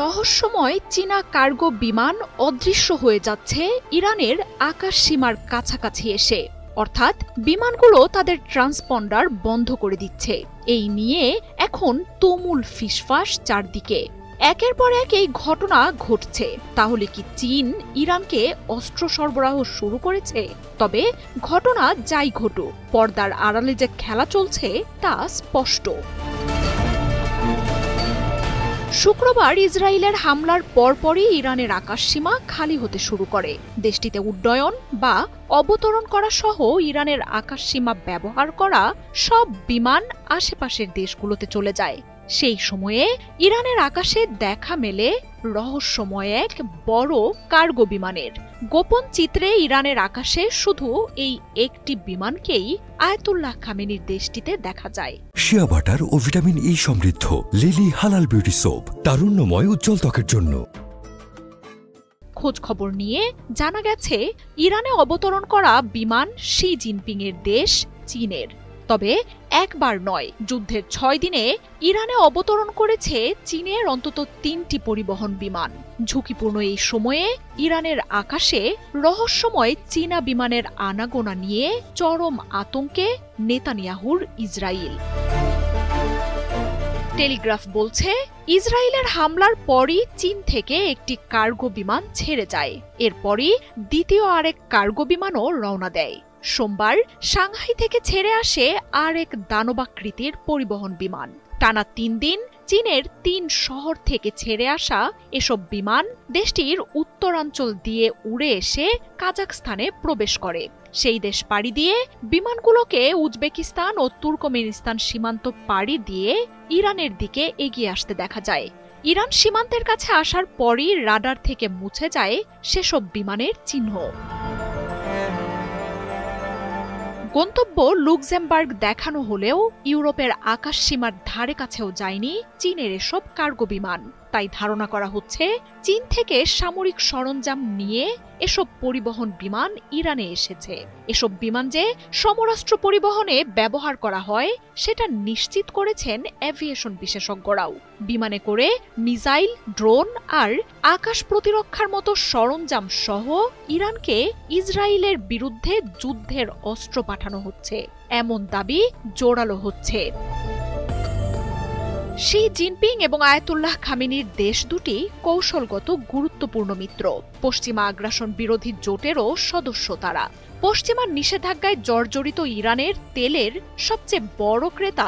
রহস্যময় চীনা কার্গো বিমান অদৃশ্য হয়ে যাচ্ছে ইরানের আকাশ সীমার কাছাকাছি এসে, অর্থাৎ বিমানগুলো তাদের ট্রান্সপন্ডার বন্ধ করে দিচ্ছে। এই নিয়ে এখন তুমুল ফিসফাস চারদিকে। একের পর এক এই ঘটনা ঘটছে। তাহলে কি চীন ইরানকে অস্ত্র সরবরাহ শুরু করেছে? তবে ঘটনা যাই ঘটুক, পর্দার আড়ালে যে খেলা চলছে তা স্পষ্ট। শুক্রবার ইসরায়েলের হামলার পরপরই ইরানের আকাশসীমা খালি হতে শুরু করে। দেশটিতে উড্ডয়ন বা অবতরণ করা সহ ইরানের আকাশসীমা ব্যবহার করা সব বিমান আশেপাশের দেশগুলোতে চলে যায়। সেই সময়ে ইরানের আকাশে দেখা মেলে রহস্যময় এক বড় কার্গো বিমানের। গোপন চিত্রে ইরানের আকাশে শুধু এই একটি বিমানকেই আয়াতুল্লাহ খামেনির দেশটিতে দেখা যায়। শিয়া বাটার ও ভিটামিন ই সমৃদ্ধ লিলি হালাল বিউটি সোপ, তারুণ্যময় উজ্জ্বল ত্বকের জন্য। খোঁজ খবর নিয়ে জানা গেছে ইরানে অবতরণ করা বিমান শি জিনপিং এর দেশ চীনের। তবে একবার নয়, যুদ্ধের 6 দিনে ইরানে অবতরণ করেছে চীনের অন্তত 3টি পরিবহন বিমান। ঝুঁকিপূর্ণ এই সময়ে ইরানের আকাশে রহস্যময় চীনা বিমানের আনাগোনা নিয়ে চরম আতঙ্কে নেতানিয়াহুর ইসরায়েল। টেলিগ্রাফ বলছে, ইসরায়েলের হামলার পরই চীন থেকে একটি কার্গো বিমান ছেড়ে যায়। এরপরই দ্বিতীয় আরেক কার্গো বিমানও রওনা দেয়। সোমবার সাংহাই থেকে ছেড়ে আসে আর এক দানবাকৃতির পরিবহন বিমান। টানা 3 দিন চীনের 3 শহর থেকে ছেড়ে আসা এসব বিমান দেশটির উত্তরাঞ্চল দিয়ে উড়ে এসে কাজাখস্তানে প্রবেশ করে। সেই দেশ পাড়ি দিয়ে বিমানগুলোকে উজবেকিস্তান ও তুর্কমেনিস্তান সীমান্ত পাড়ি দিয়ে ইরানের দিকে এগিয়ে আসতে দেখা যায়। ইরান সীমান্তের কাছে আসার পরই রাডার থেকে মুছে যায় সেসব বিমানের চিহ্ন। গন্তব্য লুক্সেমবার্গ দেখানো হলেও ইউরোপের আকাশ সীমার ধারে কাছেও যায়নি চীনের এসব কার্গো বিমান। তাই ধারণা করা হচ্ছে চীন থেকে সামরিক সরঞ্জাম নিয়ে এসব পরিবহন বিমান ইরানে এসেছে। এসব বিমান যে সমরাস্ত্র পরিবহনে ব্যবহার করা হয় সেটা নিশ্চিত করেছেন এভিয়েশন বিশেষজ্ঞরাও। বিমানে করে মিসাইল, ড্রোন আর আকাশ প্রতিরক্ষার মতো সরঞ্জাম সহ ইরানকে ইসরায়েলের বিরুদ্ধে যুদ্ধের অস্ত্র পাঠানো হচ্ছে, এমন দাবি জোরালো হচ্ছে। শি জিনপিং এবং আয়াতুল্লাহ খামেনির দেশ দুটি কৌশলগত গুরুত্বপূর্ণ মিত্র। পশ্চিমা আগ্রাসন বিরোধী জোটেরও সদস্য তারা। পশ্চিমা নিষেধাজ্ঞায় জর্জরিত ইরানের তেলের সবচেয়ে বড় ক্রেতা